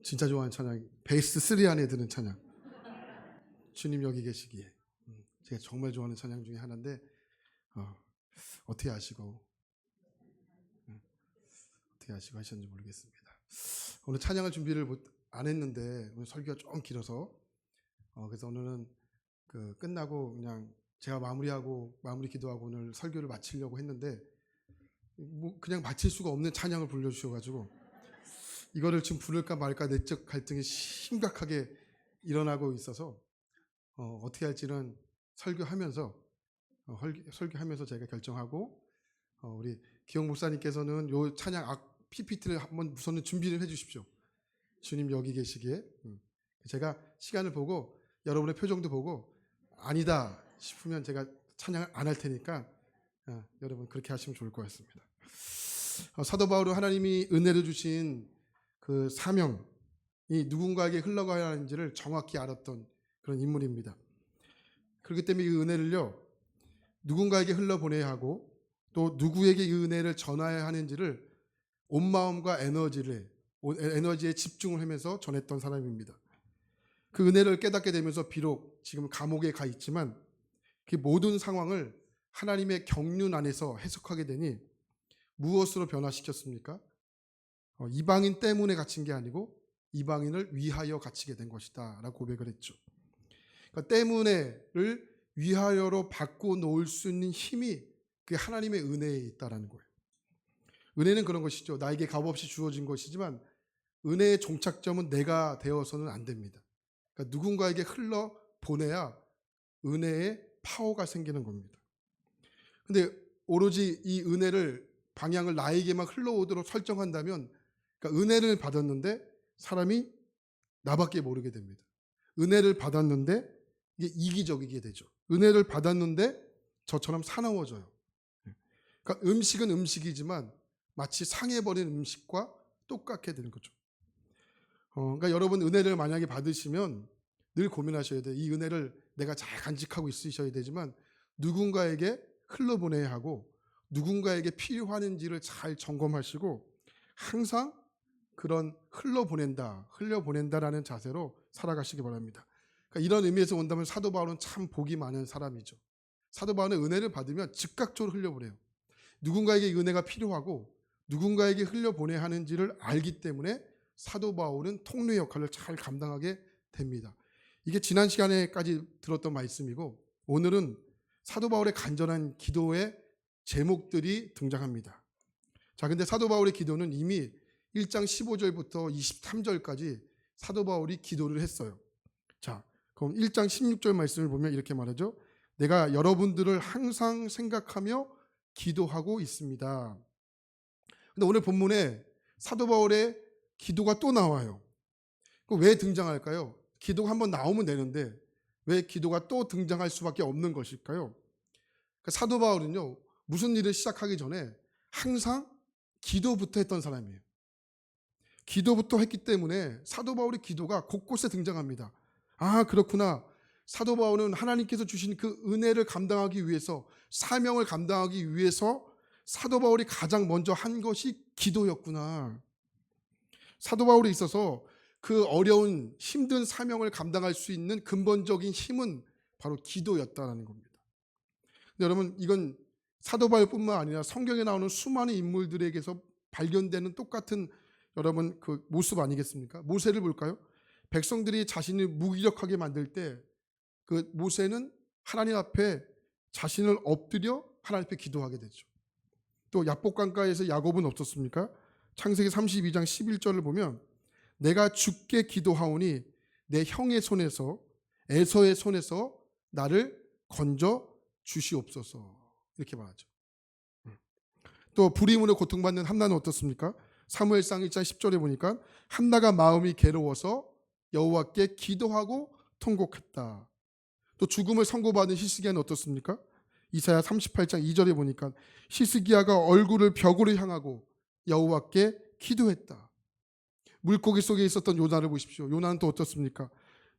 진짜 좋아하는 찬양, 베이스 3 안에 드는 찬양. 주님 여기 계시기에. 제가 정말 좋아하는 찬양 중에 하나인데 어떻게 아시고 하셨는지 모르겠습니다. 오늘 찬양을 준비를 안 했는데 오늘 설교가 좀 길어서 그래서 오늘은 끝나고 그냥 제가 마무리 기도하고 오늘 설교를 마치려고 했는데 그냥 마칠 수가 없는 찬양을 불러주셔가지고 이거를 지금 부를까 말까 내적 갈등이 심각하게 일어나고 있어서 어떻게 할지는 설교하면서 제가 결정하고 우리 기영 목사님께서는 요 찬양 PPT를 한번 우선은 준비를 해주십시오. 주님 여기 계시기에. 제가 시간을 보고 여러분의 표정도 보고 아니다 싶으면 제가 찬양을 안 할 테니까 여러분 그렇게 하시면 좋을 것 같습니다. 사도 바울은 하나님이 은혜를 주신 그 사명이 누군가에게 흘러가야 하는지를 정확히 알았던 그런 인물입니다. 그렇기 때문에 이 은혜를요 누군가에게 흘러보내야 하고 또 누구에게 이 은혜를 전해야 하는지를 온 마음과 에너지에 집중을 하면서 전했던 사람입니다. 그 은혜를 깨닫게 되면서 비록 지금 감옥에 가 있지만 그 모든 상황을 하나님의 경륜 안에서 해석하게 되니 무엇으로 변화시켰습니까? 이방인 때문에 갇힌 게 아니고 이방인을 위하여 갇히게 된 것이다 라고 고백을 했죠. 그러니까 때문에를 위하여로 바꿔놓을 수 있는 힘이 그게 하나님의 은혜에 있다라는 거예요. 은혜는 그런 것이죠. 나에게 값없이 주어진 것이지만 은혜의 종착점은 내가 되어서는 안 됩니다. 그러니까 누군가에게 흘러보내야 은혜의 파워가 생기는 겁니다. 근데 오로지 이 은혜를 방향을 나에게만 흘러오도록 설정한다면 그러니까 은혜를 받았는데 사람이 나밖에 모르게 됩니다. 은혜를 받았는데 이게 이기적이게 되죠. 은혜를 받았는데 저처럼 사나워져요. 그러니까 음식은 음식이지만 마치 상해버린 음식과 똑같게 되는 거죠. 그러니까 여러분 은혜를 만약에 받으시면 늘 고민하셔야 돼요. 이 은혜를 내가 잘 간직하고 있으셔야 되지만 누군가에게 흘러보내야 하고 누군가에게 필요한지를 잘 점검하시고 항상 그런 흘려보낸다라는 자세로 살아가시기 바랍니다. 그러니까 이런 의미에서 본다면 사도 바울은 참 복이 많은 사람이죠. 사도 바울은 은혜를 받으면 즉각적으로 흘려보내요. 누군가에게 은혜가 필요하고 누군가에게 흘려보내야 하는지를 알기 때문에 사도 바울은 통로 역할을 잘 감당하게 됩니다. 이게 지난 시간에까지 들었던 말씀이고 오늘은 사도 바울의 간절한 기도의 제목들이 등장합니다. 자, 근데 사도 바울의 기도는 이미 1장 15절부터 23절까지 사도 바울이 기도를 했어요. 자, 그럼 1장 16절 말씀을 보면 이렇게 말하죠. 내가 여러분들을 항상 생각하며 기도하고 있습니다. 근데 오늘 본문에 사도 바울의 기도가 또 나와요. 왜 등장할까요? 기도가 한번 나오면 되는데 왜 기도가 또 등장할 수밖에 없는 것일까요? 사도 바울은요, 무슨 일을 시작하기 전에 항상 기도부터 했던 사람이에요. 기도부터 했기 때문에 사도 바울의 기도가 곳곳에 등장합니다. 아, 그렇구나. 사도 바울은 하나님께서 주신 그 은혜를 감당하기 위해서, 사명을 감당하기 위해서 사도 바울이 가장 먼저 한 것이 기도였구나. 사도 바울에 있어서 그 어려운 힘든 사명을 감당할 수 있는 근본적인 힘은 바로 기도였다는 겁니다. 근데 여러분, 이건 사도 바울뿐만 아니라 성경에 나오는 수많은 인물들에게서 발견되는 똑같은 여러분 그 모습 아니겠습니까? 모세를 볼까요? 백성들이 자신을 무기력하게 만들 때 그 모세는 하나님 앞에 자신을 엎드려 하나님 앞에 기도하게 되죠. 또 야복강가에서 야곱은 어떻습니까? 창세기 32장 11절을 보면 내가 주께 기도하오니 내 형의 손에서 에서의 손에서 나를 건져 주시옵소서 이렇게 말하죠. 또 불임으로 고통받는 한나는 어떻습니까? 사무엘상 1장 10절에 보니까 한나가 마음이 괴로워서 여호와께 기도하고 통곡했다. 또 죽음을 선고받은 히스기야는 어떻습니까? 이사야 38장 2절에 보니까 히스기야가 얼굴을 벽으로 향하고 여호와께 기도했다. 물고기 속에 있었던 요나를 보십시오. 요나는 또 어떻습니까?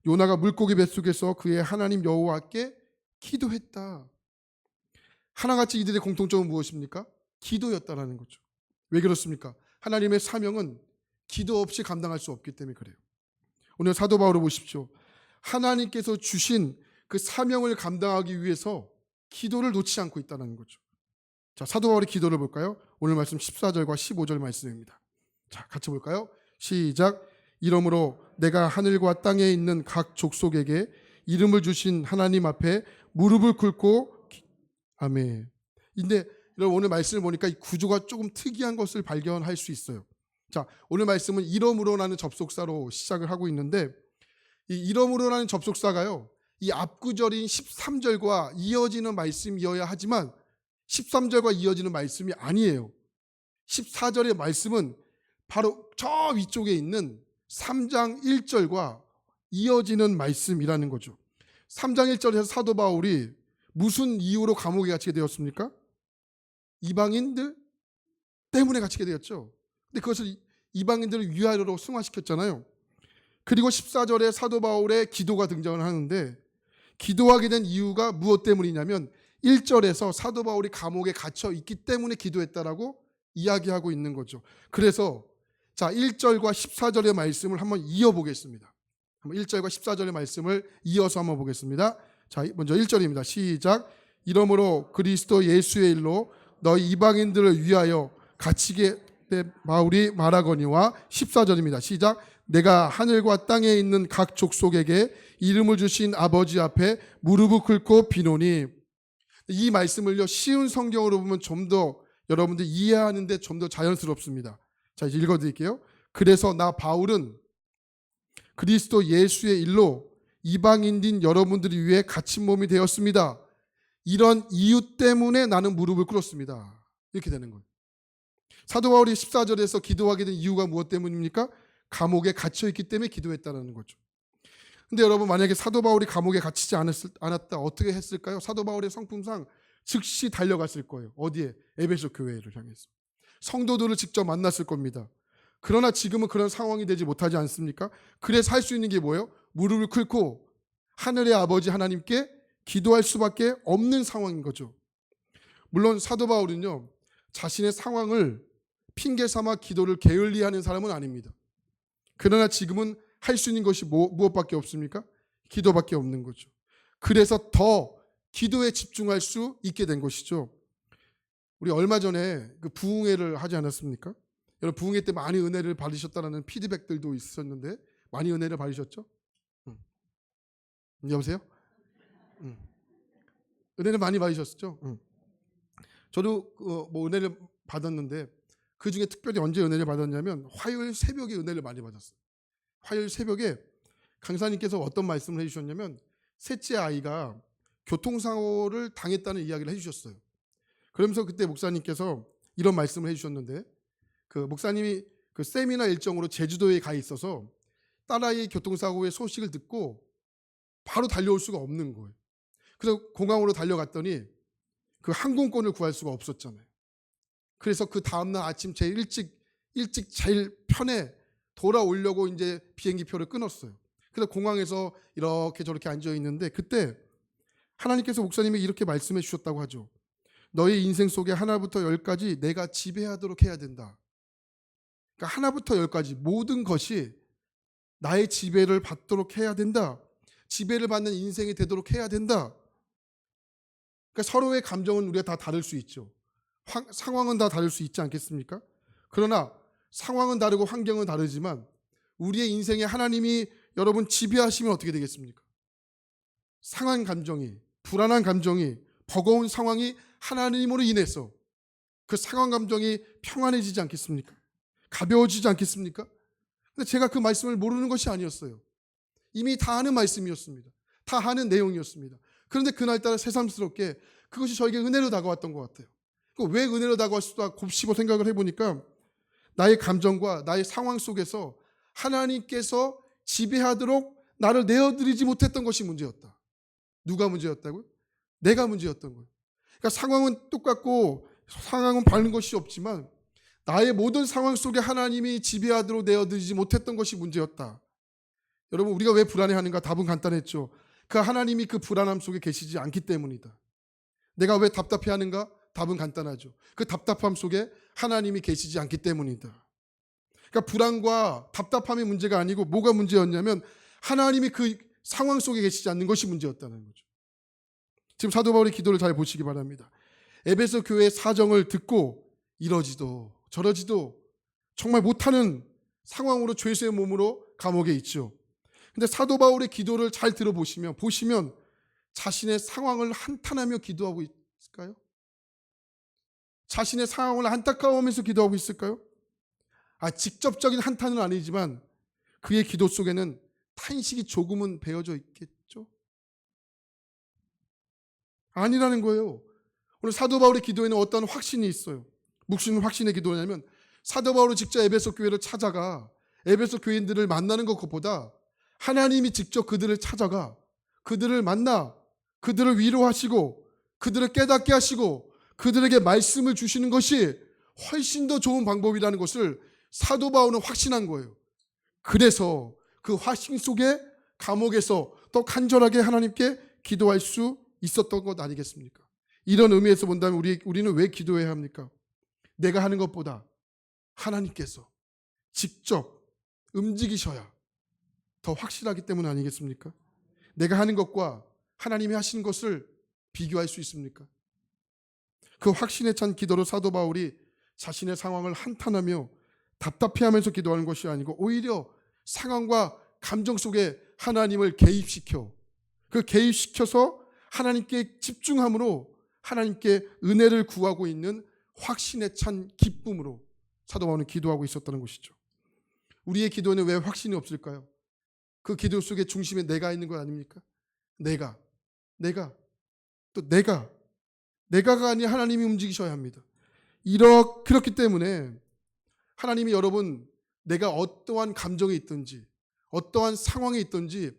요나가 물고기 뱃속에서 그의 하나님 여호와께 기도했다. 하나같이 이들의 공통점은 무엇입니까? 기도였다라는 거죠. 왜 그렇습니까? 하나님의 사명은 기도 없이 감당할 수 없기 때문에 그래요. 오늘 사도 바울을 보십시오. 하나님께서 주신 그 사명을 감당하기 위해서 기도를 놓지 않고 있다는 거죠. 자, 사도 바울의 기도를 볼까요? 오늘 말씀 14절과 15절 말씀입니다. 자, 같이 볼까요? 시작. 이러므로 내가 하늘과 땅에 있는 각 족속에게 이름을 주신 하나님 앞에 무릎을 꿇고 아멘. 근데 오늘 말씀을 보니까 이 구조가 조금 특이한 것을 발견할 수 있어요. 자, 오늘 말씀은 이러므로라는 접속사로 시작을 하고 있는데 이 이러므로라는 접속사가요. 이 앞구절인 13절과 이어지는 말씀이어야 하지만 13절과 이어지는 말씀이 아니에요. 14절의 말씀은 바로 저 위쪽에 있는 3장 1절과 이어지는 말씀이라는 거죠. 3장 1절에서 사도 바울이 무슨 이유로 감옥에 갇히게 되었습니까? 이방인들 때문에 갇히게 되었죠. 근데 그것을 이방인들을 위하여로 승화시켰잖아요. 그리고 14절에 사도 바울의 기도가 등장을 하는데 기도하게 된 이유가 무엇 때문이냐면 1절에서 사도 바울이 감옥에 갇혀 있기 때문에 기도했다라고 이야기하고 있는 거죠. 그래서 자, 1절과 14절의 말씀을 한번 이어보겠습니다. 1절과 14절의 말씀을 이어서 한번 보겠습니다. 자, 먼저 1절입니다. 시작. 이러므로 그리스도 예수의 일로 너희 이방인들을 위하여 갇히게 된 바울이 말하거니와 14절입니다. 시작. 내가 하늘과 땅에 있는 각 족속에게 이름을 주신 아버지 앞에 무릎을 꿇고 비노니. 이 말씀을요, 쉬운 성경으로 보면 좀 더 여러분들 이해하는데 좀 더 자연스럽습니다. 자, 이제 읽어드릴게요. 그래서 나 바울은 그리스도 예수의 일로 이방인인 여러분들을 위해 갇힌 몸이 되었습니다. 이런 이유 때문에 나는 무릎을 꿇었습니다. 이렇게 되는 거예요. 사도 바울이 14절에서 기도하게 된 이유가 무엇 때문입니까? 감옥에 갇혀있기 때문에 기도했다는 거죠. 근데 여러분, 만약에 사도 바울이 감옥에 갇히지 않았다 어떻게 했을까요? 사도 바울의 성품상 즉시 달려갔을 거예요. 어디에? 에베소 교회를 향해서. 성도들을 직접 만났을 겁니다. 그러나 지금은 그런 상황이 되지 못하지 않습니까? 그래서 할 수 있는 게 뭐예요? 무릎을 꿇고 하늘의 아버지 하나님께 기도할 수밖에 없는 상황인 거죠. 물론 사도 바울은요, 자신의 상황을 핑계 삼아 기도를 게을리하는 사람은 아닙니다. 그러나 지금은 할 수 있는 것이 무엇밖에 없습니까? 기도밖에 없는 거죠. 그래서 더 기도에 집중할 수 있게 된 것이죠. 우리 얼마 전에 그 부흥회를 하지 않았습니까? 여러분, 부흥회 때 많이 은혜를 받으셨다는 피드백들도 있었는데 많이 은혜를 받으셨죠? 여보세요? 은혜를 많이 받으셨죠? 저도 뭐 은혜를 받았는데 그 중에 특별히 언제 은혜를 받았냐면 화요일 새벽에 은혜를 많이 받았어요. 화요일 새벽에 강사님께서 어떤 말씀을 해주셨냐면 셋째 아이가 교통사고를 당했다는 이야기를 해주셨어요. 그러면서 그때 목사님께서 이런 말씀을 해주셨는데 그 목사님이 그 세미나 일정으로 제주도에 가 있어서 딸아이의 교통사고의 소식을 듣고 바로 달려올 수가 없는 거예요. 그래서 공항으로 달려갔더니 그 항공권을 구할 수가 없었잖아요. 그래서 그 다음날 아침 제일 일찍 제일 편에 돌아오려고 이제 비행기표를 끊었어요. 그래서 공항에서 이렇게 저렇게 앉아 있는데 그때 하나님께서 목사님이 이렇게 말씀해 주셨다고 하죠. 너의 인생 속에 하나부터 열까지 내가 지배하도록 해야 된다. 그러니까 하나부터 열까지 모든 것이 나의 지배를 받도록 해야 된다. 지배를 받는 인생이 되도록 해야 된다. 그러니까 서로의 감정은 우리가 다 다를 수 있죠. 상황은 다 다를 수 있지 않겠습니까? 그러나 상황은 다르고 환경은 다르지만 우리의 인생에 하나님이 여러분 지배하시면 어떻게 되겠습니까? 상한 감정이, 불안한 감정이, 버거운 상황이 하나님으로 인해서 그 상한 감정이 평안해지지 않겠습니까? 가벼워지지 않겠습니까? 근데 제가 그 말씀을 모르는 것이 아니었어요. 이미 다 아는 말씀이었습니다. 다 아는 내용이었습니다. 그런데 그날따라 새삼스럽게 그것이 저에게 은혜로 다가왔던 것 같아요. 왜 은혜로 다가왔을까 곱씹어 생각을 해보니까 나의 감정과 나의 상황 속에서 하나님께서 지배하도록 나를 내어드리지 못했던 것이 문제였다. 누가 문제였다고요? 내가 문제였던 거예요. 그러니까 상황은 똑같고 상황은 바른 것이 없지만 나의 모든 상황 속에 하나님이 지배하도록 내어드리지 못했던 것이 문제였다. 여러분, 우리가 왜 불안해하는가? 답은 간단했죠. 그 하나님이 그 불안함 속에 계시지 않기 때문이다. 내가 왜 답답해하는가? 답은 간단하죠. 그 답답함 속에 하나님이 계시지 않기 때문이다. 그러니까 불안과 답답함이 문제가 아니고 뭐가 문제였냐면 하나님이 그 상황 속에 계시지 않는 것이 문제였다는 거죠. 지금 사도 바울의 기도를 잘 보시기 바랍니다. 에베소 교회의 사정을 듣고 이러지도 저러지도 정말 못하는 상황으로 죄수의 몸으로 감옥에 있죠. 근데 사도 바울의 기도를 잘 들어보시면 자신의 상황을 한탄하며 기도하고 있을까요? 자신의 상황을 안타까워하면서 기도하고 있을까요? 직접적인 한탄은 아니지만 그의 기도 속에는 탄식이 조금은 배어져 있겠죠? 아니라는 거예요. 오늘 사도 바울의 기도에는 어떤 확신이 있어요. 무슨 확신의 기도냐면 사도 바울은 직접 에베소 교회를 찾아가 에베소 교인들을 만나는 것보다 하나님이 직접 그들을 찾아가 그들을 만나 그들을 위로하시고 그들을 깨닫게 하시고 그들에게 말씀을 주시는 것이 훨씬 더 좋은 방법이라는 것을 사도 바울은 확신한 거예요. 그래서 그 확신 속에 감옥에서 더 간절하게 하나님께 기도할 수 있었던 것 아니겠습니까? 이런 의미에서 본다면 우리는 왜 기도해야 합니까? 내가 하는 것보다 하나님께서 직접 움직이셔야 더 확실하기 때문 아니겠습니까? 내가 하는 것과 하나님이 하시는 것을 비교할 수 있습니까? 그 확신에 찬 기도로 사도 바울이 자신의 상황을 한탄하며 답답해하면서 기도하는 것이 아니고 오히려 상황과 감정 속에 하나님을 개입시켜서 하나님께 집중함으로 하나님께 은혜를 구하고 있는 확신에 찬 기쁨으로 사도 바울은 기도하고 있었다는 것이죠. 우리의 기도에는 왜 확신이 없을까요? 그 기도 속에 중심에 내가 있는 것 아닙니까? 내가가 아니 하나님이 움직이셔야 합니다. 그렇기 때문에 하나님이 여러분 내가 어떠한 감정에 있든지 어떠한 상황에 있든지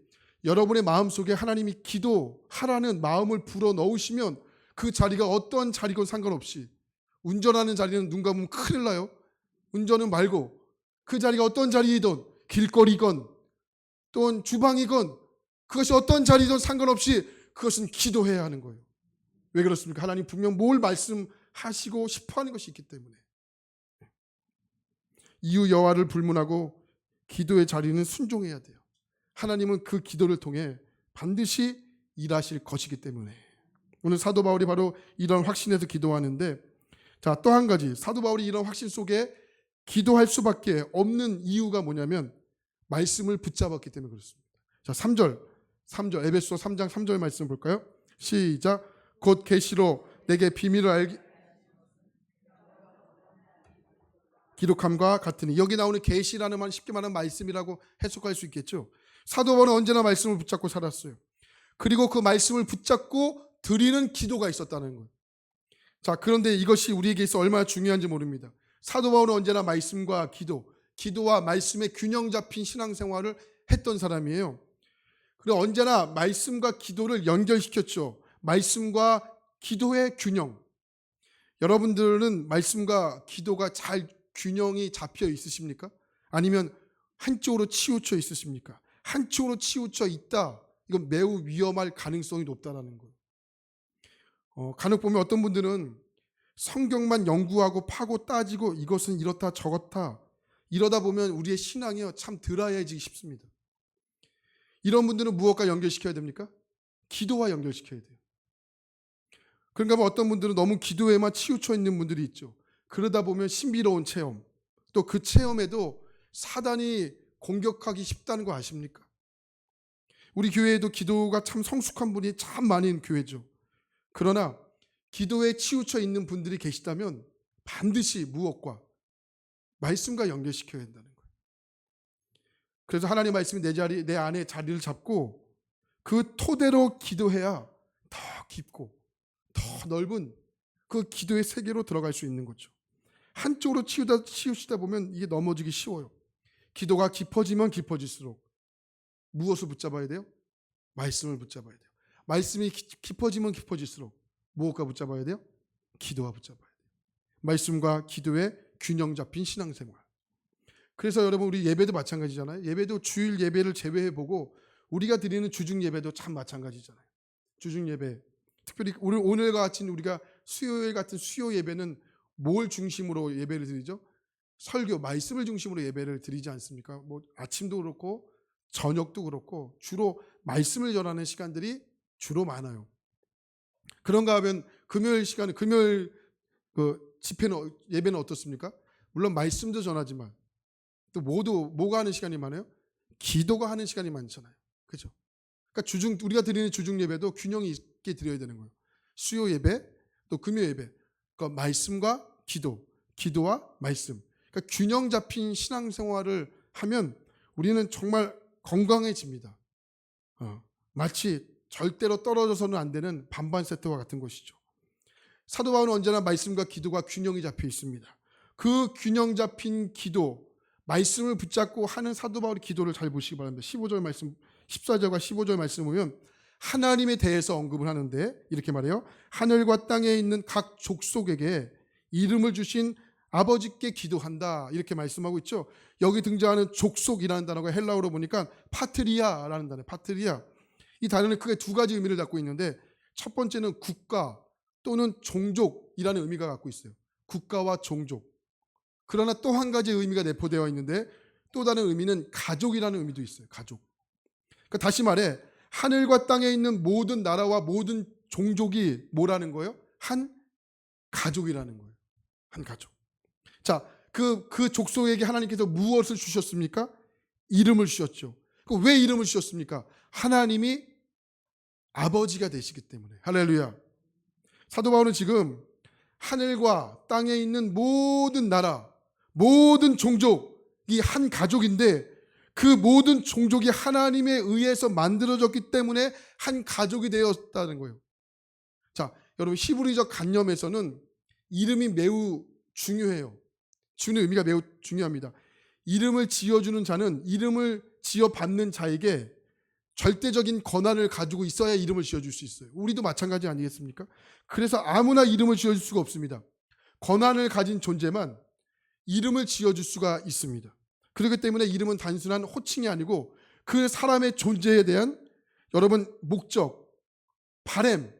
여러분의 마음속에 하나님이 기도하라는 마음을 불어넣으시면 그 자리가 어떠한 자리건 상관없이 운전하는 자리는 눈 감으면 큰일 나요. 운전은 말고 그 자리가 어떤 자리이든 길거리건 또는 주방이건 그것이 어떤 자리든 상관없이 그것은 기도해야 하는 거예요. 왜 그렇습니까? 하나님 분명 뭘 말씀하시고 싶어하는 것이 있기 때문에. 이유 여호와를 불문하고 기도의 자리는 순종해야 돼요. 하나님은 그 기도를 통해 반드시 일하실 것이기 때문에. 오늘 사도 바울이 바로 이런 확신에서 기도하는데 또 한 가지 사도 바울이 이런 확신 속에 기도할 수밖에 없는 이유가 뭐냐면 말씀을 붙잡았기 때문에 그렇습니다. 3절 에베소 3장 3절 말씀 볼까요? 시작. 곧 계시로 내게 비밀을 알기 기록함과 같으니 여기 나오는 계시라는 말 쉽게 말하면 말씀이라고 해석할 수 있겠죠. 사도 바울은 언제나 말씀을 붙잡고 살았어요. 그리고 그 말씀을 붙잡고 드리는 기도가 있었다는 거예요. 그런데 이것이 우리에게 있어 얼마나 중요한지 모릅니다. 사도 바울은 언제나 말씀과 기도와 말씀의 균형 잡힌 신앙생활을 했던 사람이에요. 그리고 언제나 말씀과 기도를 연결시켰죠. 말씀과 기도의 균형. 여러분들은 말씀과 기도가 잘 균형이 잡혀 있으십니까? 아니면 한쪽으로 치우쳐 있으십니까? 한쪽으로 치우쳐 있다. 이건 매우 위험할 가능성이 높다는 거예요. 간혹 보면 어떤 분들은 성경만 연구하고 파고 따지고 이것은 이렇다 저렇다 이러다 보면 우리의 신앙이요 참 드라이해지기 쉽습니다. 이런 분들은 무엇과 연결시켜야 됩니까? 기도와 연결시켜야 돼요. 그런가 하면 어떤 분들은 너무 기도에만 치우쳐 있는 분들이 있죠. 그러다 보면 신비로운 체험, 또 그 체험에도 사단이 공격하기 쉽다는 거 아십니까? 우리 교회에도 기도가 참 성숙한 분이 참 많은 교회죠. 그러나 기도에 치우쳐 있는 분들이 계시다면 반드시 무엇과? 말씀과 연결시켜야 한다는 거예요. 그래서 하나님의 말씀이 내 안에 자리를 잡고 그 토대로 기도해야 더 깊고 더 넓은 그 기도의 세계로 들어갈 수 있는 거죠. 한쪽으로 치우치다 보면 이게 넘어지기 쉬워요. 기도가 깊어지면 깊어질수록 무엇을 붙잡아야 돼요? 말씀을 붙잡아야 돼요. 말씀이 깊어지면 깊어질수록 무엇과 붙잡아야 돼요? 기도와 붙잡아야 돼요. 말씀과 기도의 균형 잡힌 신앙생활. 그래서 여러분 우리 예배도 마찬가지잖아요. 예배도 주일 예배를 제외해보고 우리가 드리는 주중 예배도 참 마찬가지잖아요. 주중 예배. 특별히 오늘과 같은 우리가 수요일 같은 수요 예배는 뭘 중심으로 예배를 드리죠? 설교, 말씀을 중심으로 예배를 드리지 않습니까? 뭐 아침도 그렇고 저녁도 그렇고 주로 말씀을 전하는 시간들이 주로 많아요. 그런가 하면 금요일 시간에 금요일 그 집회는 예배는 어떻습니까? 물론 말씀도 전하지만 또 모두 뭐가 하는 시간이 많아요? 기도가 하는 시간이 많잖아요. 그죠? 그러니까 우리가 드리는 주중 예배도 균형이 있게 드려야 되는 거예요. 수요 예배, 또 금요 예배. 그러니까 말씀과 기도, 기도와 말씀. 그러니까 균형 잡힌 신앙생활을 하면 우리는 정말 건강해집니다. 마치 절대로 떨어져서는 안 되는 반반 세트와 같은 것이죠. 사도 바울은 언제나 말씀과 기도가 균형이 잡혀 있습니다. 그 균형 잡힌 기도, 말씀을 붙잡고 하는 사도 바울의 기도를 잘 보시기 바랍니다. 15절 말씀, 14절과 15절 말씀 보면 하나님에 대해서 언급을 하는데 이렇게 말해요. 하늘과 땅에 있는 각 족속에게 이름을 주신 아버지께 기도한다. 이렇게 말씀하고 있죠. 여기 등장하는 족속이라는 단어가 헬라어로 보니까 파트리아라는 단어예요. 파트리아. 이 단어는 크게 두 가지 의미를 갖고 있는데 첫 번째는 국가 또는 종족이라는 의미가 갖고 있어요. 국가와 종족. 그러나 또 한 가지 의미가 내포되어 있는데 또 다른 의미는 가족이라는 의미도 있어요. 가족. 그러니까 다시 말해 하늘과 땅에 있는 모든 나라와 모든 종족이 뭐라는 거예요? 한 가족이라는 거예요. 한 가족. 자, 그 족속에게 하나님께서 무엇을 주셨습니까? 이름을 주셨죠. 왜 이름을 주셨습니까? 하나님이 아버지가 되시기 때문에. 할렐루야. 사도 바울은 지금 하늘과 땅에 있는 모든 나라, 모든 종족이 한 가족인데 그 모든 종족이 하나님에 의해서 만들어졌기 때문에 한 가족이 되었다는 거예요. 자, 여러분 히브리적 관념에서는 이름이 매우 중요해요. 주는 의미가 매우 중요합니다. 이름을 지어주는 자는 이름을 지어받는 자에게 절대적인 권한을 가지고 있어야 이름을 지어줄 수 있어요. 우리도 마찬가지 아니겠습니까? 그래서 아무나 이름을 지어줄 수가 없습니다. 권한을 가진 존재만 이름을 지어줄 수가 있습니다. 그렇기 때문에 이름은 단순한 호칭이 아니고 그 사람의 존재에 대한 여러분 목적, 바램을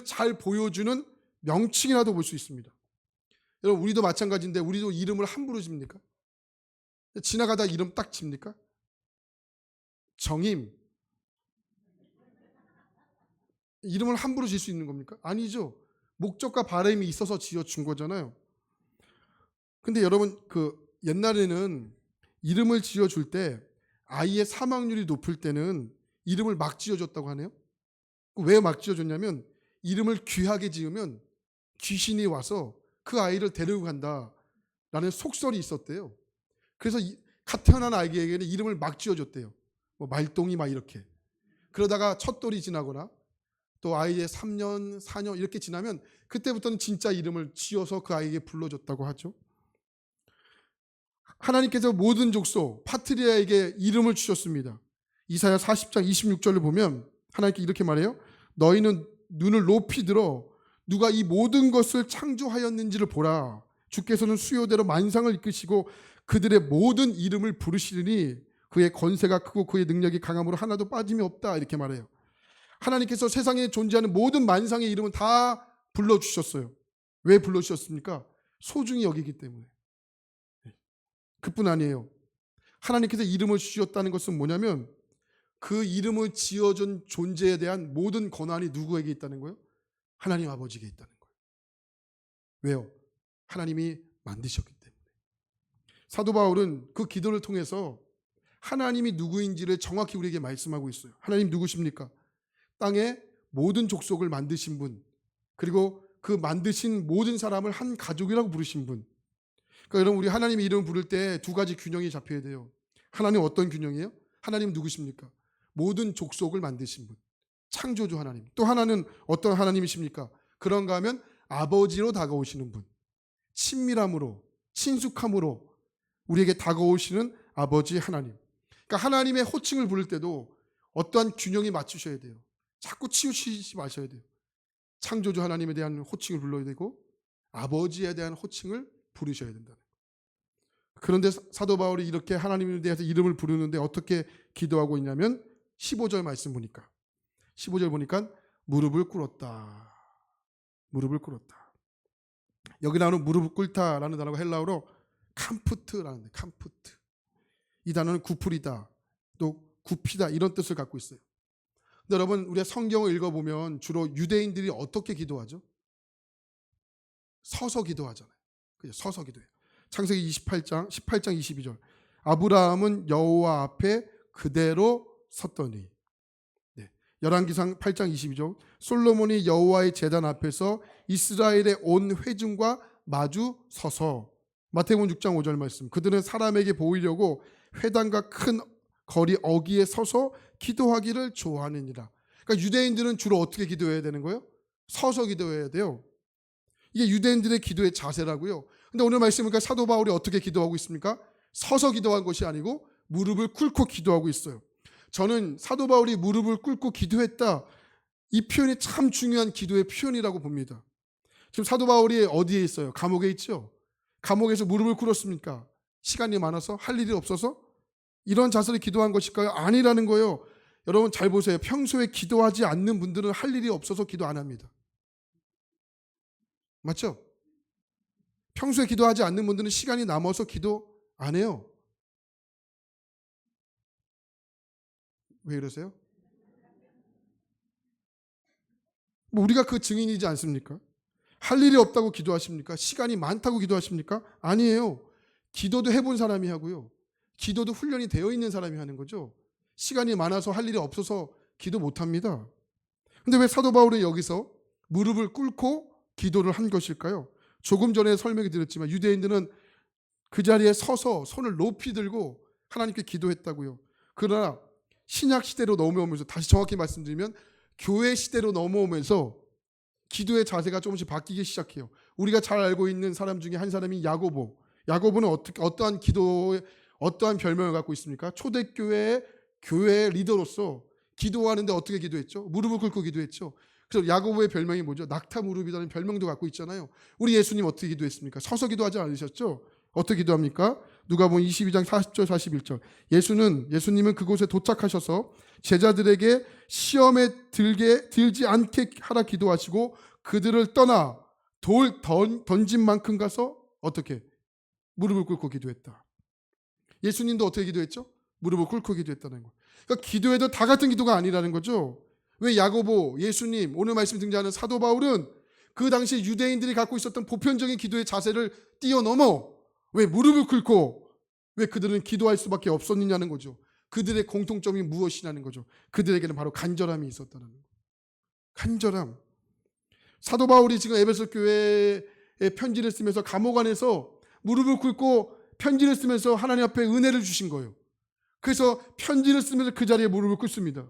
잘 보여주는 명칭이라도 볼 수 있습니다. 여러분 우리도 마찬가지인데 우리도 이름을 함부로 집니까? 지나가다 이름 딱 집니까? 정임. 이름을 함부로 질 수 있는 겁니까? 아니죠. 목적과 바람이 있어서 지어준 거잖아요. 근데 여러분 옛날에는 이름을 지어줄 때 아이의 사망률이 높을 때는 이름을 막 지어줬다고 하네요. 왜 막 지어줬냐면 이름을 귀하게 지으면 귀신이 와서 그 아이를 데리고 간다라는 속설이 있었대요. 그래서 갓 태어난 아이에게는 이름을 막 지어줬대요. 뭐 말똥이 막 이렇게. 그러다가 첫 돌이 지나거나 또 아이의 3년, 4년 이렇게 지나면 그때부터는 진짜 이름을 지어서 그 아이에게 불러줬다고 하죠. 하나님께서 모든 족속 파트리아에게 이름을 주셨습니다. 이사야 40장 26절을 보면 하나님께 이렇게 말해요. 너희는 눈을 높이 들어 누가 이 모든 것을 창조하였는지를 보라. 주께서는 수요대로 만상을 이끄시고 그들의 모든 이름을 부르시리니 그의 권세가 크고 그의 능력이 강함으로 하나도 빠짐이 없다. 이렇게 말해요. 하나님께서 세상에 존재하는 모든 만상의 이름은 다 불러주셨어요. 왜 불러주셨습니까? 소중히 여기기 때문에. 그뿐 아니에요. 하나님께서 이름을 주셨다는 것은 뭐냐면 그 이름을 지어준 존재에 대한 모든 권한이 누구에게 있다는 거예요? 하나님 아버지에게 있다는 거예요. 왜요? 하나님이 만드셨기 때문에. 사도 바울은 그 기도를 통해서 하나님이 누구인지를 정확히 우리에게 말씀하고 있어요. 하나님 누구십니까? 땅에 모든 족속을 만드신 분, 그리고 그 만드신 모든 사람을 한 가족이라고 부르신 분. 그러니까 여러분 우리 하나님의 이름을 부를 때 두 가지 균형이 잡혀야 돼요. 하나님 어떤 균형이에요? 하나님 누구십니까? 모든 족속을 만드신 분, 창조주 하나님. 또 하나는 어떤 하나님이십니까? 그런가 하면 아버지로 다가오시는 분, 친밀함으로, 친숙함으로 우리에게 다가오시는 아버지 하나님. 그러니까 하나님의 호칭을 부를 때도 어떠한 균형이 맞추셔야 돼요. 자꾸 치우치지 마셔야 돼요. 창조주 하나님에 대한 호칭을 불러야 되고 아버지에 대한 호칭을 부르셔야 된다는 거예요. 그런데 사도 바울이 이렇게 하나님에 대해서 이름을 부르는데 어떻게 기도하고 있냐면 15절 말씀 보니까 15절 보니까 무릎을 꿇었다. 무릎을 꿇었다. 여기 나오는 무릎을 꿇다라는 단어가 헬라어로 캄프트라는 캄프트. 이 단어는 구풀이다, 또 굽히다 이런 뜻을 갖고 있어요. 근데 여러분 우리가 성경을 읽어보면 주로 유대인들이 어떻게 기도하죠? 서서 기도하잖아요. 그죠? 서서 기도해요. 창세기 18장 22절. 아브라함은 여호와 앞에 그대로 섰더니. 네. 열왕기상 8장 22절. 솔로몬이 여호와의 제단 앞에서 이스라엘의 온 회중과 마주 서서. 마태복음 6장 5절 말씀. 그들은 사람에게 보이려고 회당과 큰 거리 어귀에 서서 기도하기를 좋아하느니라. 그러니까 유대인들은 주로 어떻게 기도해야 되는 거예요? 서서 기도해야 돼요. 이게 유대인들의 기도의 자세라고요. 근데 오늘 말씀이니까 사도 바울이 어떻게 기도하고 있습니까? 서서 기도한 것이 아니고 무릎을 꿇고 기도하고 있어요. 저는 사도 바울이 무릎을 꿇고 기도했다, 이 표현이 참 중요한 기도의 표현이라고 봅니다. 지금 사도 바울이 어디에 있어요? 감옥에 있죠. 감옥에서 무릎을 꿇었습니까? 시간이 많아서? 할 일이 없어서? 이런 자세로 기도한 것일까요? 아니라는 거예요. 여러분 잘 보세요. 평소에 기도하지 않는 분들은 할 일이 없어서 기도 안 합니다. 맞죠? 평소에 기도하지 않는 분들은 시간이 남아서 기도 안 해요. 왜 이러세요? 뭐 우리가 그 증인이지 않습니까? 할 일이 없다고 기도하십니까? 시간이 많다고 기도하십니까? 아니에요. 기도도 해본 사람이 하고요. 기도도 훈련이 되어 있는 사람이 하는 거죠. 시간이 많아서 할 일이 없어서 기도 못 합니다. 근데 왜 사도 바울이 여기서 무릎을 꿇고 기도를 한 것일까요? 조금 전에 설명해 드렸지만 유대인들은 그 자리에 서서 손을 높이 들고 하나님께 기도했다고요. 그러나 신약 시대로 넘어오면서, 다시 정확히 말씀드리면 교회 시대로 넘어오면서 기도의 자세가 조금씩 바뀌기 시작해요. 우리가 잘 알고 있는 사람 중에 한 사람이 야고보. 야고보는 어떠한 기도에 어떠한 별명을 갖고 있습니까? 초대교회의 교회의 리더로서 기도하는데 어떻게 기도했죠? 무릎을 꿇고 기도했죠. 그래서 야고보의 별명이 뭐죠? 낙타 무릎이라는 별명도 갖고 있잖아요. 우리 예수님 어떻게 기도했습니까? 서서 기도하지 않으셨죠? 어떻게 기도합니까? 누가복음 22장 40절 41절. 예수님은 그곳에 도착하셔서 제자들에게 시험에 들지 않게 하라 기도하시고 그들을 떠나 돌 던진 만큼 가서 어떻게? 무릎을 꿇고 기도했다. 예수님도 어떻게 기도했죠? 무릎을 꿇고 기도했다는 거. 그러니까 기도해도 다 같은 기도가 아니라는 거죠. 왜 야고보, 예수님, 오늘 말씀 등장하는 사도 바울은 그 당시 유대인들이 갖고 있었던 보편적인 기도의 자세를 뛰어넘어 왜 무릎을 꿇고 왜 그들은 기도할 수밖에 없었느냐는 거죠. 그들의 공통점이 무엇이냐는 거죠. 그들에게는 바로 간절함이 있었다는 거예요. 간절함. 사도 바울이 지금 에베소 교회에 편지를 쓰면서 감옥 안에서 무릎을 꿇고 편지를 쓰면서 하나님 앞에 은혜를 주신 거예요. 그래서 편지를 쓰면서 그 자리에 무릎을 꿇습니다.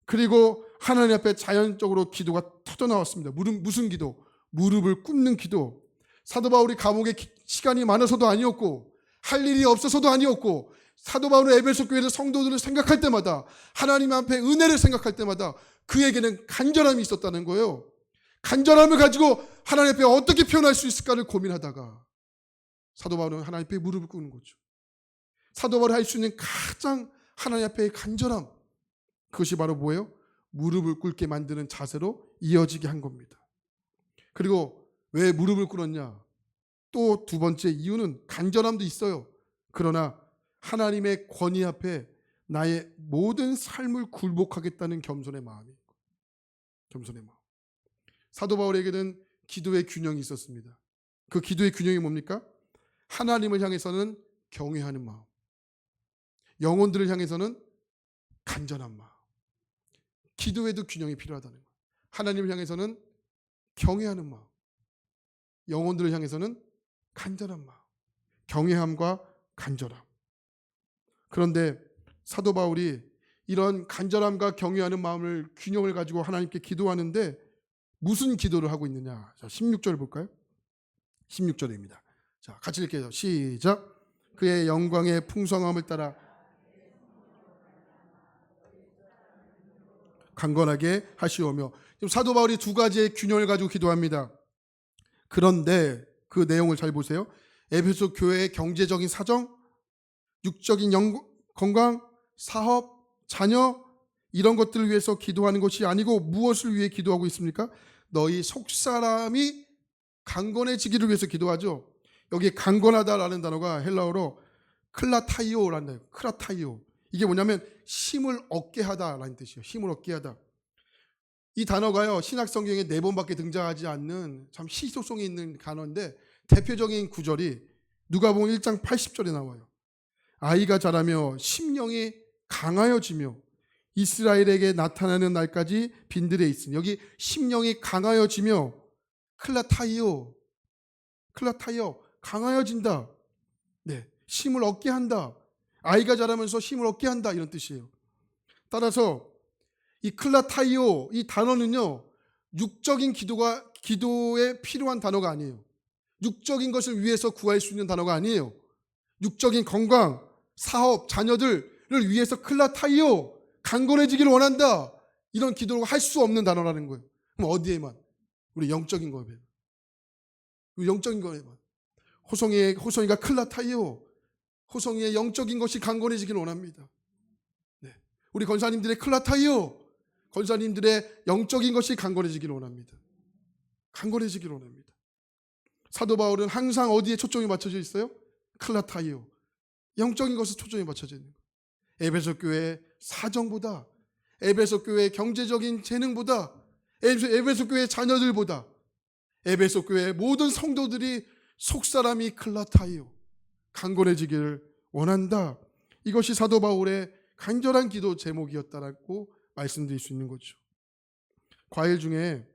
그리고 하나님 앞에 자연적으로 기도가 터져 나왔습니다. 무슨 기도? 무릎을 꿇는 기도. 사도 바울이 감옥에 시간이 많아서도 아니었고 할 일이 없어서도 아니었고 사도 바울은 에베소 교회의 성도들을 생각할 때마다 하나님 앞에 은혜를 생각할 때마다 그에게는 간절함이 있었다는 거예요. 간절함을 가지고 하나님 앞에 어떻게 표현할 수 있을까를 고민하다가 사도 바울은 하나님 앞에 무릎을 꿇는 거죠. 사도 바울이 할 수 있는 가장 하나님 앞에의 간절함, 그것이 바로 뭐예요? 무릎을 꿇게 만드는 자세로 이어지게 한 겁니다. 그리고 왜 무릎을 꿇었냐? 또 두 번째 이유는 간절함도 있어요. 그러나 하나님의 권위 앞에 나의 모든 삶을 굴복하겠다는 겸손의 마음이에요. 겸손의 마음. 사도 바울에게는 기도의 균형이 있었습니다. 그 기도의 균형이 뭡니까? 하나님을 향해서는 경외하는 마음, 영혼들을 향해서는 간절한 마음. 기도에도 균형이 필요하다는 거예요. 하나님을 향해서는 경외하는 마음, 영혼들을 향해서는 간절한 마음. 경외함과 간절함. 그런데 사도 바울이 이런 간절함과 경외하는 마음을 균형을 가지고 하나님께 기도하는데 무슨 기도를 하고 있느냐? 자, 16절 볼까요? 16절입니다. 자, 같이 읽게요. 시작. 그의 영광의 풍성함을 따라 강건하게 하시오며. 지금 사도 바울이 두 가지의 균형을 가지고 기도합니다. 그런데 그 내용을 잘 보세요. 에베소 교회의 경제적인 사정, 육적인 건강, 사업, 자녀 이런 것들을 위해서 기도하는 것이 아니고 무엇을 위해 기도하고 있습니까? 너희 속사람이 강건해지기를 위해서 기도하죠. 여기 강건하다라는 단어가 헬라어로 클라타이오라는 단어예요. 클라타이오. 이게 뭐냐면 힘을 얻게 하다라는 뜻이에요. 힘을 얻게 하다. 이 단어가요, 신약 성경에 4번밖에 등장하지 않는 참 희소성이 있는 단어인데 대표적인 구절이 누가복음 1장 80절에 나와요. 아이가 자라며 심령이 강하여지며 이스라엘에게 나타나는 날까지 빈들에 있으니, 여기 심령이 강하여지며 클라타이오, 강하여진다. 네, 힘을 얻게 한다. 아이가 자라면서 힘을 얻게 한다, 이런 뜻이에요. 따라서 이 클라타이오, 이 단어는요, 육적인 기도에 필요한 단어가 아니에요. 육적인 것을 위해서 구할 수 있는 단어가 아니에요. 육적인 건강, 사업, 자녀들을 위해서 클라타이오, 강건해지기를 원한다, 이런 기도를 할 수 없는 단어라는 거예요. 그럼 어디에만? 우리 영적인 거에만. 우리 영적인 거에만. 호성이가 클라타이오, 호성이의 영적인 것이 강건해지기를 원합니다. 네. 우리 권사님들의 클라타이오, 권사님들의 영적인 것이 강건해지기를 원합니다. 강건해지기를 원합니다. 사도 바울은 항상 어디에 초점이 맞춰져 있어요? 클라타이오, 영적인 것에 초점이 맞춰져 있는 거예요. 에베소 교회의 사정보다, 에베소 교회의 경제적인 재능보다, 에베소 교회의 자녀들보다, 에베소 교회의 모든 성도들이 속사람이 클라타이오, 강건해지기를 원한다. 이것이 사도 바울의 간절한 기도 제목이었다라고 말씀드릴 수 있는 거죠. 과일 중에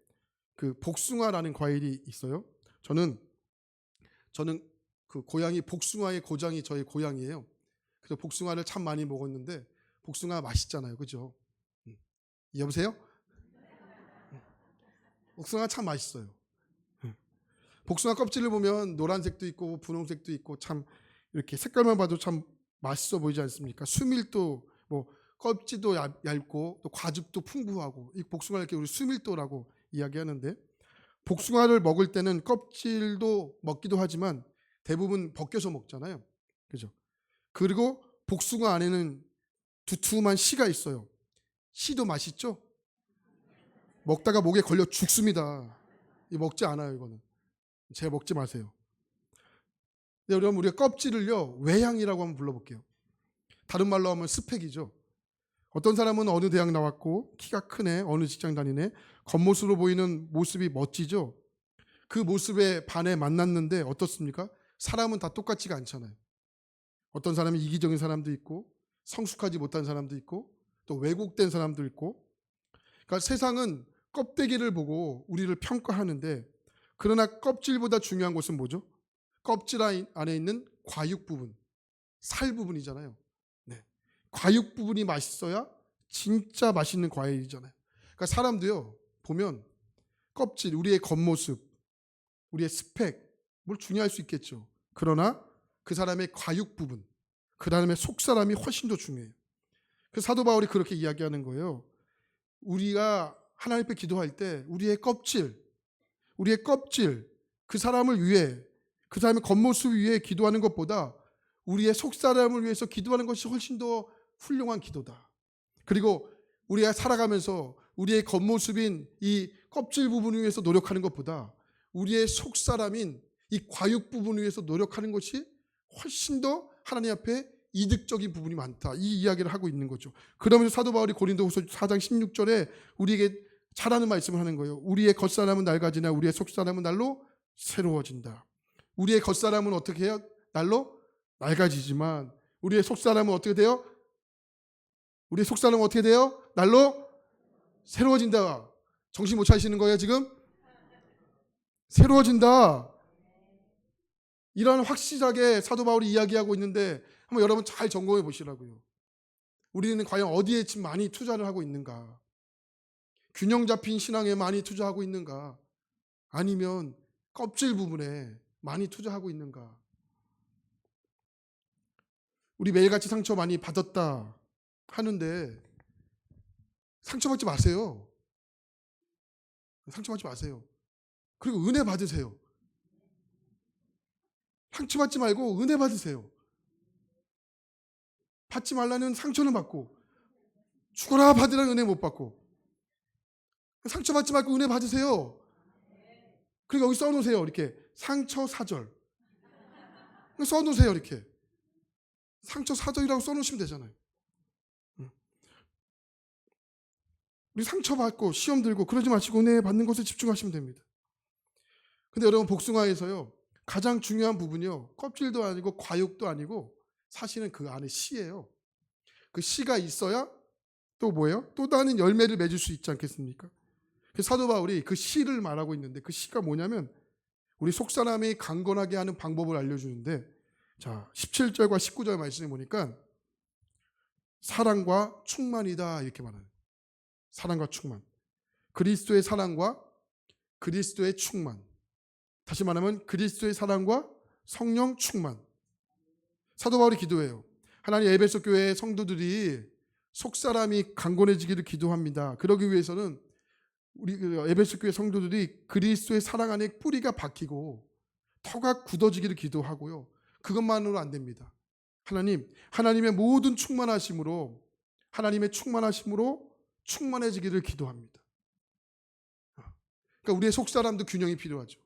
그 복숭아라는 과일이 있어요. 저는 그 고향이, 복숭아의 고장이 저의 고향이에요. 그래서 복숭아를 참 많이 먹었는데 복숭아 맛있잖아요, 그죠? 여보세요? 복숭아 참 맛있어요. 복숭아 껍질을 보면 노란색도 있고 분홍색도 있고 참 이렇게 색깔만 봐도 참 맛있어 보이지 않습니까? 수밀도, 뭐 껍질도 얇고 또 과즙도 풍부하고, 이 복숭아를 이렇게 우리 수밀도라고 이야기하는데, 복숭아를 먹을 때는 껍질도 먹기도 하지만 대부분 벗겨서 먹잖아요, 그죠? 그리고 복숭아 안에는 두툼한 씨가 있어요. 씨도 맛있죠? 먹다가 목에 걸려 죽습니다. 먹지 않아요, 이거는. 제가 먹지 마세요. 네, 그럼 우리가 껍질을요, 외향이라고 한번 불러볼게요. 다른 말로 하면 스펙이죠. 어떤 사람은 어느 대학 나왔고 키가 크네, 어느 직장 다니네, 겉모습으로 보이는 모습이 멋지죠. 그 모습에 반해 만났는데 어떻습니까? 사람은 다 똑같지가 않잖아요. 어떤 사람은 이기적인 사람도 있고 성숙하지 못한 사람도 있고 또 왜곡된 사람도 있고, 그러니까 세상은 껍데기를 보고 우리를 평가하는데, 그러나 껍질보다 중요한 것은 뭐죠? 껍질 안에 있는 과육 부분, 살 부분이잖아요. 네. 과육 부분이 맛있어야 진짜 맛있는 과일이잖아요. 그러니까 사람도요, 보면 껍질, 우리의 겉모습, 우리의 스펙, 뭘 중요할 수 있겠죠. 그러나 그 사람의 과육 부분, 그 사람의 속사람이 훨씬 더 중요해요. 그래서 사도 바울이 그렇게 이야기하는 거예요. 우리가 하나님 앞에 기도할 때 우리의 껍질, 그 사람을 위해, 그 사람의 겉모습 위해 기도하는 것보다 우리의 속사람을 위해서 기도하는 것이 훨씬 더 훌륭한 기도다. 그리고 우리가 살아가면서 우리의 겉모습인 이 껍질 부분을 위해서 노력하는 것보다 우리의 속사람인 이 과육 부분을 위해서 노력하는 것이 훨씬 더 하나님 앞에 이득적인 부분이 많다, 이 이야기를 하고 있는 거죠. 그러면서 사도 바울이 고린도후서 4장 16절에 우리에게 잘하는 말씀을 하는 거예요. 우리의 겉사람은 낡아지나 우리의 속사람은 날로 새로워진다. 우리의 겉사람은 어떻게 해요? 날로 낡아지지만 우리의 속사람은 어떻게 돼요? 우리의 속사람은 어떻게 돼요? 날로 새로워진다. 정신 못 차리시는 거예요, 지금? 새로워진다. 이런 확실하게 사도 바울이 이야기하고 있는데 한번 여러분 잘 점검해 보시라고요. 우리는 과연 어디에 지금 많이 투자를 하고 있는가? 균형 잡힌 신앙에 많이 투자하고 있는가? 아니면 껍질 부분에 많이 투자하고 있는가? 우리 매일같이 상처 많이 받았다 하는데 상처받지 마세요. 상처받지 마세요. 그리고 은혜 받으세요. 상처받지 말고 은혜 받으세요. 받지 말라는 상처는 받고, 죽어라 받으라는 은혜 못 받고. 상처받지 말고 은혜 받으세요. 그리고 여기 써놓으세요. 이렇게 상처 사절. 써놓으세요. 이렇게 상처 사정이라고 써놓으시면 되잖아요. 우리 상처받고 시험 들고 그러지 마시고 은혜 받는 것에 집중하시면 됩니다. 근데 여러분, 복숭아에서요 가장 중요한 부분이요 껍질도 아니고 과육도 아니고 사실은 그 안에 씨예요. 그 씨가 있어야 또 뭐예요? 또 다른 열매를 맺을 수 있지 않겠습니까? 사도 바울이 그 씨를 말하고 있는데, 그 씨가 뭐냐면 우리 속사람이 강건하게 하는 방법을 알려주는데, 자 17절과 19절 말씀에 보니까 사랑과 충만이다 이렇게 말하는, 사랑과 충만, 그리스도의 사랑과 그리스도의 충만, 다시 말하면 그리스도의 사랑과 성령 충만. 사도 바울이 기도해요. 하나님, 에베소 교회의 성도들이 속사람이 강건해지기를 기도합니다. 그러기 위해서는 우리 에베소 교회 성도들이 그리스도의 사랑 안에 뿌리가 박히고 터가 굳어지기를 기도하고요. 그것만으로 안 됩니다. 하나님, 하나님의 모든 충만하심으로, 하나님의 충만하심으로 충만해지기를 기도합니다. 그러니까 우리의 속사람도 균형이 필요하죠.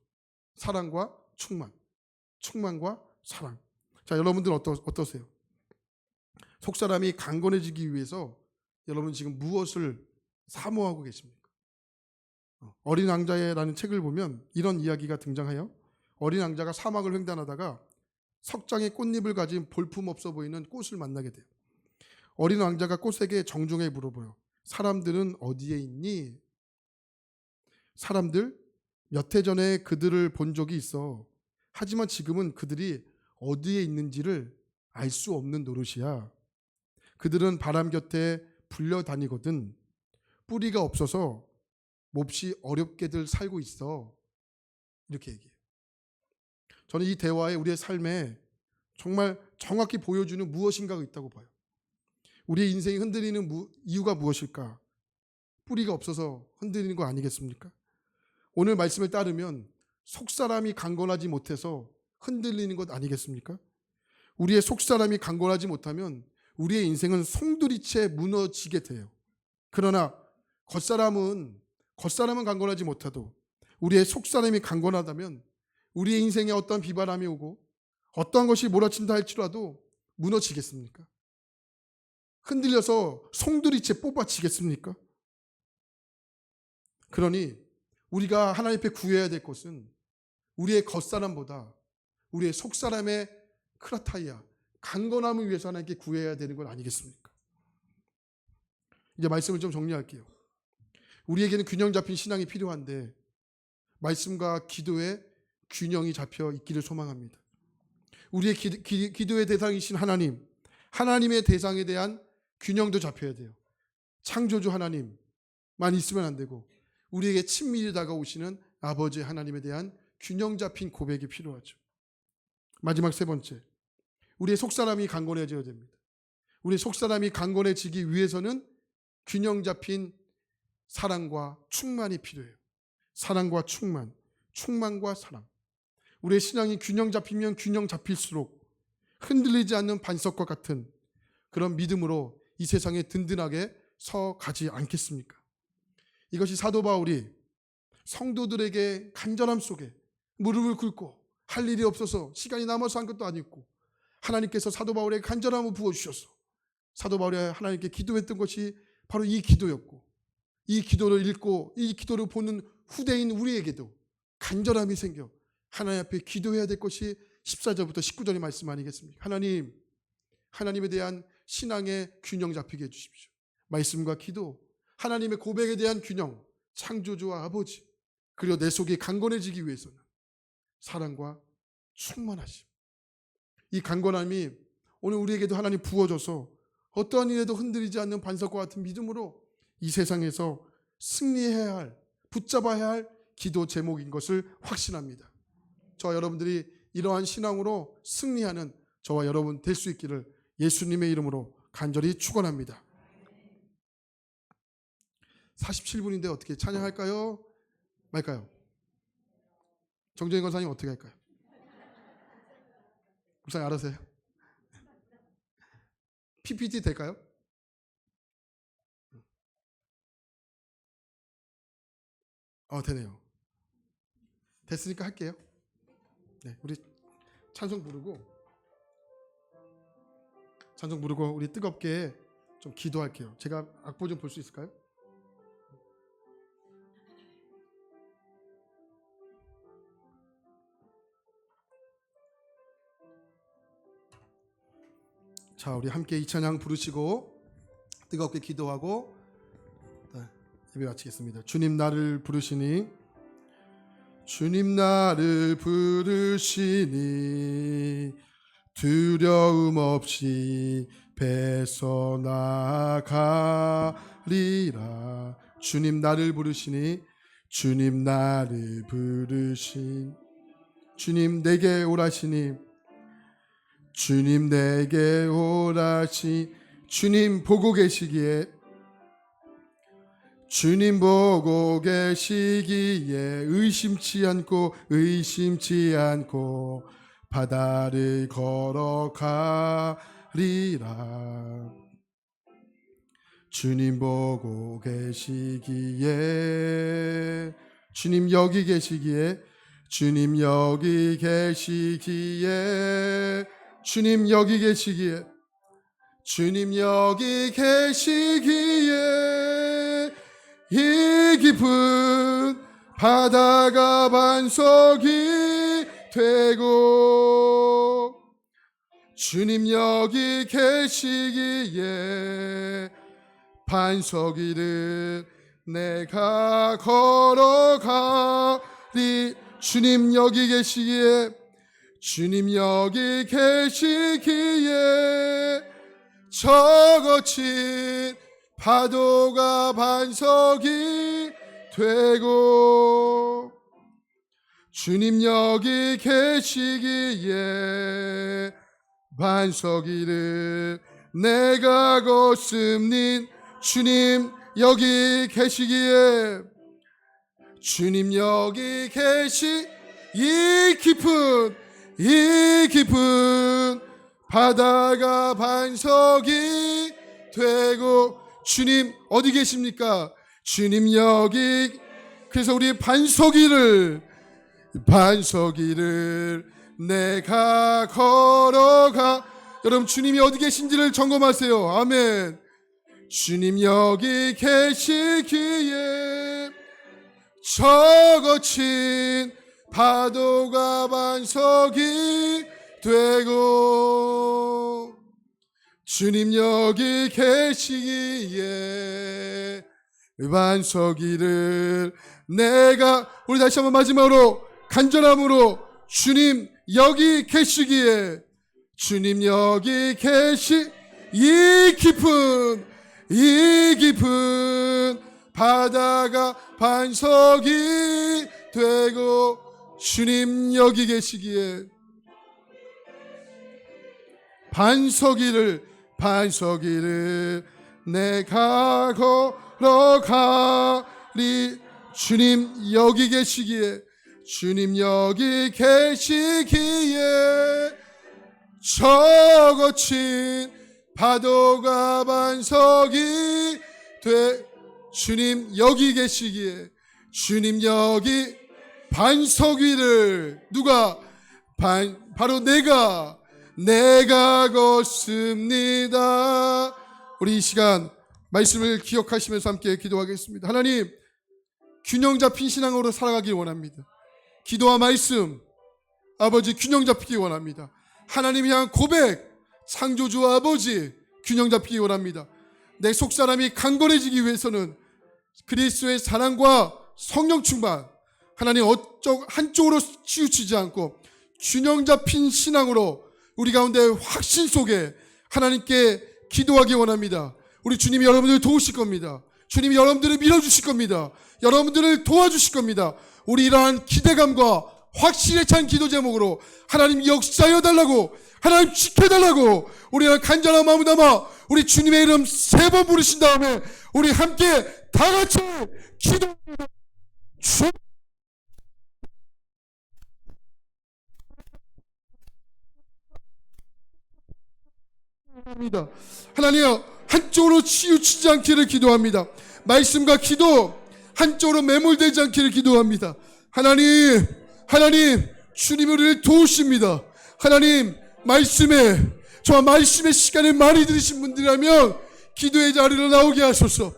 사랑과 충만, 충만과 사랑. 자, 여러분들 어떠세요? 속사람이 강건해지기 위해서 여러분 지금 무엇을 사모하고 계십니까? 어린 왕자라는 책을 보면 이런 이야기가 등장해요. 어린 왕자가 사막을 횡단하다가 석장의 꽃잎을 가진 볼품없어 보이는 꽃을 만나게 돼요. 어린 왕자가 꽃에게 정중하게 물어봐요. 사람들은 어디에 있니? 사람들 몇 해 전에 그들을 본 적이 있어. 하지만 지금은 그들이 어디에 있는지를 알 수 없는 노릇이야. 그들은 바람 곁에 불려다니거든. 뿌리가 없어서 몹시 어렵게들 살고 있어. 이렇게 얘기해요. 저는 이 대화에 우리의 삶에 정말 정확히 보여주는 무엇인가가 있다고 봐요. 우리의 인생이 흔들리는 이유가 무엇일까? 뿌리가 없어서 흔들리는 거 아니겠습니까? 오늘 말씀을 따르면 속사람이 강건하지 못해서 흔들리는 것 아니겠습니까? 우리의 속사람이 강건하지 못하면 우리의 인생은 송두리째 무너지게 돼요. 그러나 겉사람은 강건하지 못해도 우리의 속사람이 강건하다면 우리의 인생에 어떤 비바람이 오고 어떠한 것이 몰아친다 할지라도 무너지겠습니까? 흔들려서 송두리째 뽑아치겠습니까? 그러니 우리가 하나님 앞에 구해야 될 것은 우리의 겉사람보다 우리의 속사람의 크라타이아, 강건함을 위해서 하나님께 구해야 되는 건 아니겠습니까? 이제 말씀을 좀 정리할게요. 우리에게는 균형 잡힌 신앙이 필요한데 말씀과 기도에 균형이 잡혀 있기를 소망합니다. 우리의 기도의 대상이신 하나님, 하나님의 대상에 대한 균형도 잡혀야 돼요. 창조주 하나님만 있으면 안 되고 우리에게 친밀히 다가오시는 아버지 하나님에 대한 균형 잡힌 고백이 필요하죠. 마지막 세 번째, 우리의 속사람이 강건해져야 됩니다. 우리의 속사람이 강건해지기 위해서는 균형 잡힌 사랑과 충만이 필요해요. 사랑과 충만, 충만과 사랑. 우리의 신앙이 균형 잡히면 균형 잡힐수록 흔들리지 않는 반석과 같은 그런 믿음으로 이 세상에 든든하게 서 가지 않겠습니까? 이것이 사도 바울이 성도들에게 간절함 속에 무릎을 꿇고 할 일이 없어서 시간이 남아서 한 것도 아니고 하나님께서 사도 바울에게 간절함을 부어주셔서 사도 바울이 하나님께 기도했던 것이 바로 이 기도였고, 이 기도를 읽고 이 기도를 보는 후대인 우리에게도 간절함이 생겨 하나님 앞에 기도해야 될 것이 14절부터 19절의 말씀 아니겠습니까? 하나님, 하나님에 대한 신앙의 균형 잡히게 해주십시오. 말씀과 기도, 하나님의 고백에 대한 균형, 창조주와 아버지, 그리고 내 속이 강건해지기 위해서는 사랑과 충만하심. 이 강건함이 오늘 우리에게도 하나님 부어줘서 어떠한 일에도 흔들리지 않는 반석과 같은 믿음으로 이 세상에서 승리해야 할, 붙잡아야 할 기도 제목인 것을 확신합니다. 저와 여러분들이 이러한 신앙으로 승리하는 저와 여러분 될 수 있기를 예수님의 이름으로 간절히 축원합니다. 47분인데 어떻게 찬양할까요? 말까요? 정재인 권사님 어떻게 할까요? 목사님 알아서 해요. PPT 될까요? 되네요. 됐으니까 할게요. 네, 우리 찬송 부르고 찬송 부르고 우리 뜨겁게 좀 기도할게요. 제가 악보 좀 볼 수 있을까요? 자, 우리 함께 이 찬양 부르시고 뜨겁게 기도하고 예배 마치겠습니다. 주님 나를 부르시니, 주님 나를 부르시니 두려움 없이 배서 나가리라. 주님 나를 부르시니, 주님 나를 부르신, 주님 내게 오라시니, 주님 내게 오라시. 주님 보고 계시기에, 주님 보고 계시기에 의심치 않고 바다를 걸어가리라. 주님 보고 계시기에, 주님 여기 계시기에, 주님 여기 계시기에, 주님 여기 계시기에, 주님 여기 계시기에 이 깊은 바다가 반석이 되고, 주님 여기 계시기에 반석 위를 내가 걸어가리. 주님 여기 계시기에, 주님 여기 계시기에 저 거친 파도가 반석이 되고, 주님 여기 계시기에 반석 위를 내가 걷습니다. 주님 여기 계시기에, 주님 여기 계시, 이 깊은 바다가 반석이 되고. 주님 어디 계십니까? 주님 여기. 그래서 우리 반석 위를 내가 걸어가. 여러분 주님이 어디 계신지를 점검하세요. 아멘. 주님 여기 계시기에 저 거친 파도가 반석이 되고, 주님 여기 계시기에 반석 위를 내가, 우리 다시 한번 마지막으로 간절함으로 주님 여기 계시기에, 주님 여기 계시, 이 깊은 바다가 반석이 되고, 주님 여기 계시기에 반석 위를 내가 걸어가리. 주님 여기 계시기에, 주님 여기 계시기에 저 거친 파도가 반석이 돼. 주님 여기 계시기에, 주님 여기 반석 위를 누가 바로 내가 걷습니다. 우리 이 시간 말씀을 기억하시면서 함께 기도하겠습니다. 하나님, 균형 잡힌 신앙으로 살아가길 원합니다. 기도와 말씀, 아버지 균형 잡히기 원합니다. 하나님 향한 고백, 창조주 아버지 균형 잡히기 원합니다. 내 속사람이 강건해지기 위해서는 그리스도의 사랑과 성령 충만, 하나님 한쪽으로 치우치지 않고 균형 잡힌 신앙으로 우리 가운데 확신 속에 하나님께 기도하기 원합니다. 우리 주님이 여러분들을 도우실 겁니다. 주님이 여러분들을 밀어주실 겁니다. 여러분들을 도와주실 겁니다. 우리 이러한 기대감과 확신에 찬 기도 제목으로 하나님 역사여 달라고, 하나님 지켜달라고 우리가 간절한 마음을 담아 우리 주님의 이름 3번 부르신 다음에 우리 함께 다 같이 기도합니다. 하나님 한쪽으로 치우치지 않기를 기도합니다. 말씀과 기도 한쪽으로 매몰되지 않기를 기도합니다. 하나님 주님이 우리를 도우십니다. 하나님 말씀에 저와 말씀의 시간을 많이 들으신 분들이라면 기도의 자리로 나오게 하소서.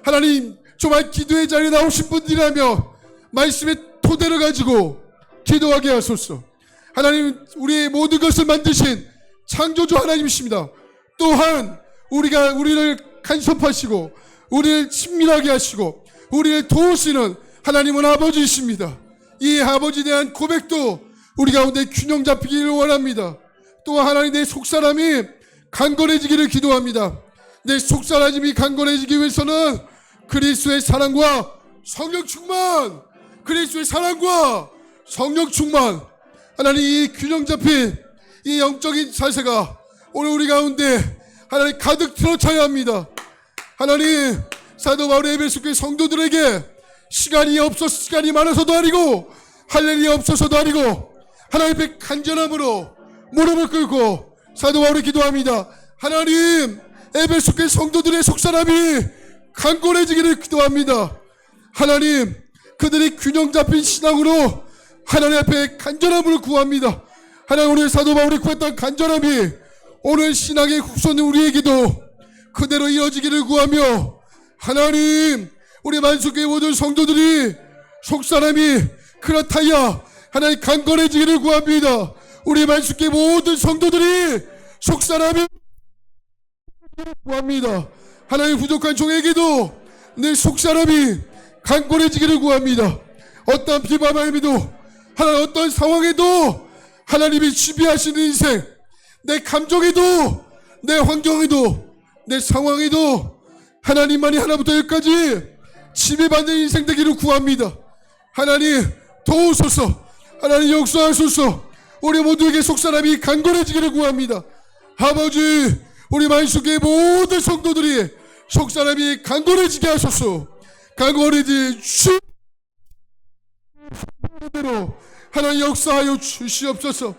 하나님, 정말 기도의 자리에 나오신 분들이라면 말씀의 토대를 가지고 기도하게 하소서. 하나님, 우리의 모든 것을 만드신 창조주 하나님이십니다. 또한 우리를 간섭하시고 우리를 친밀하게 하시고 우리를 도우시는 하나님은 아버지이십니다. 이 아버지에 대한 고백도 우리 가운데 균형 잡히기를 원합니다. 또 하나님, 내 속사람이 강건해지기를 기도합니다. 내 속사람이 강건해지기 위해서는 그리스도의 사랑과 성령 충만, 그리스도의 사랑과 성령 충만, 하나님, 이 균형 잡힌 이 영적인 자세가 오늘 우리 가운데 하나님 가득 들어차야 합니다. 하나님, 사도 바울의 에베소 교회 성도들에게 시간이 많아서도 아니고 할 일이 없어서도 아니고 하나님 앞에 간절함으로 무릎을 꿇고 사도 바울이 기도합니다. 하나님, 에베소 교회 성도들의 속사람이 강건해지기를 기도합니다. 하나님, 그들이 균형 잡힌 신앙으로 하나님 앞에 간절함을 구합니다. 하나님, 오늘 사도 바울이 구했던 간절함이 오늘 신앙의 후손 우리에게도 그대로 이어지기를 구하며, 하나님, 우리 만수교회 모든 성도들이 속사람이 그렇다야 하나님 강건해지기를 구합니다. 우리 만수교회 모든 성도들이 속사람이 구합니다. 하나님, 부족한 종에게도 내 속사람이 강건해지기를 구합니다. 어떤 비바람에도, 하나님, 어떤 상황에도 하나님이 지배하시는 인생, 내 감정에도, 내 환경에도, 내 상황에도 하나님만이 하나부터 열까지 지배받는 인생 되기를 구합니다. 하나님, 도우소서. 하나님, 역사하소서. 우리 모두에게 속사람이 강건해지기를 구합니다. 아버지, 우리 만수교회 모든 성도들이 속사람이 강건해지게 하소서. 강건해지 주대로 하나님 역사하여 주시옵소서.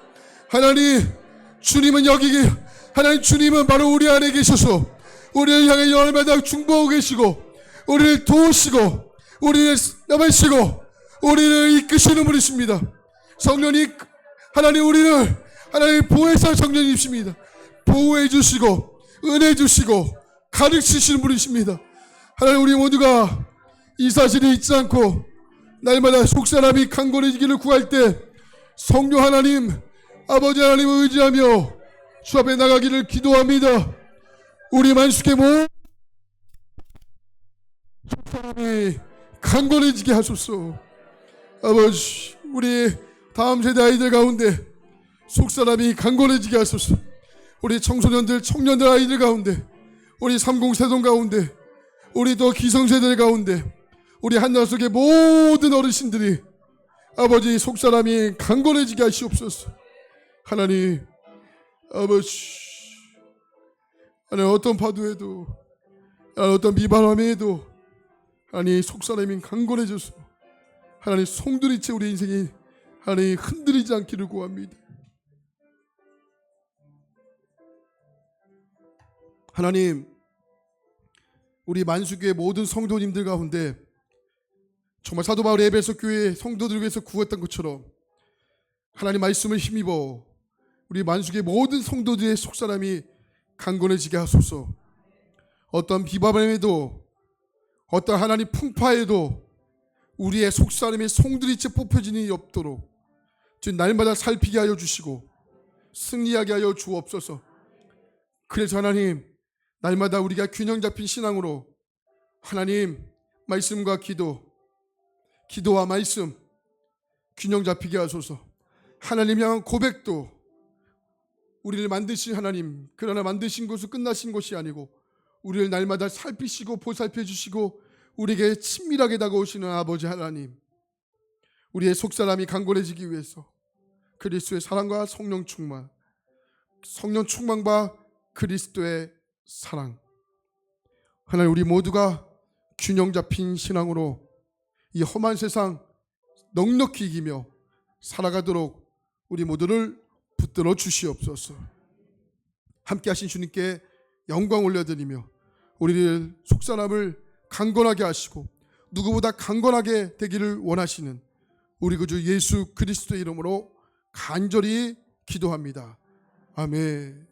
하나님, 주님은 하나님, 주님은 바로 우리 안에 계셔서 우리를 향해 열마다 중보하고 계시고 우리를 도우시고 우리를 남으시고 우리를 이끄시는 분이십니다. 성령님, 하나님, 우리를 하나님 보혜사 성령님이십니다. 보호해 주시고 은혜 주시고 가르치시는 분이십니다. 하나님, 우리 모두가 이 사실이 잊지 않고 날마다 속사람이 강건해지기를 구할 때 성령 하나님, 아버지 하나님을 의지하며 주 앞에 나가기를 기도합니다. 우리 만수교회 모든 속사람이 강건해지게 하소서. 아버지, 우리 다음 세대 아이들 가운데 속사람이 강건해지게 하소서. 우리 청소년들, 청년들 아이들 가운데, 우리 30세동 가운데, 우리 또 기성세대 가운데, 우리 한나속의 모든 어르신들이 아버지 속사람이 강건해지게 하시옵소서. 하나님, 아버지, 하나님, 어떤 파도에도, 어떤 비바람에도 하나님 속사람이 강건해져서 하나님 송두리째 우리 인생이 하나님 흔들리지 않기를 구합니다. 하나님, 우리 만수교회 모든 성도님들 가운데 정말 사도 바울의 에베소 교회 성도들을 위해서 구했던 것처럼 하나님 말씀을 힘입어 우리 만수교회 모든 성도들의 속사람이 강건해지게 하소서. 어떤 비바람에도, 어떤 하나님 풍파에도 우리의 속사람이 송두리째 뽑혀지는 일이 없도록 주 날마다 살피게 하여 주시고 승리하게 하여 주옵소서. 그래서 하나님, 날마다 우리가 균형 잡힌 신앙으로 하나님 말씀과 기도와 말씀 균형 잡히게 하소서. 하나님 향한 고백도 우리를 만드신 하나님, 그러나 만드신 것은 끝나신 것이 아니고 우리를 날마다 살피시고 보살펴 주시고 우리에게 친밀하게 다가오시는 아버지 하나님, 우리의 속사람이 강건해지기 위해서 그리스도의 사랑과 성령 충만과 그리스도의 사랑, 하나님, 우리 모두가 균형 잡힌 신앙으로 이 험한 세상 넉넉히 이기며 살아가도록 우리 모두를 붙들어 주시옵소서. 함께 하신 주님께 영광 올려드리며 우리를 속사람을 강건하게 하시고 누구보다 강건하게 되기를 원하시는 우리 구주 예수 그리스도의 이름으로 간절히 기도합니다. 아멘.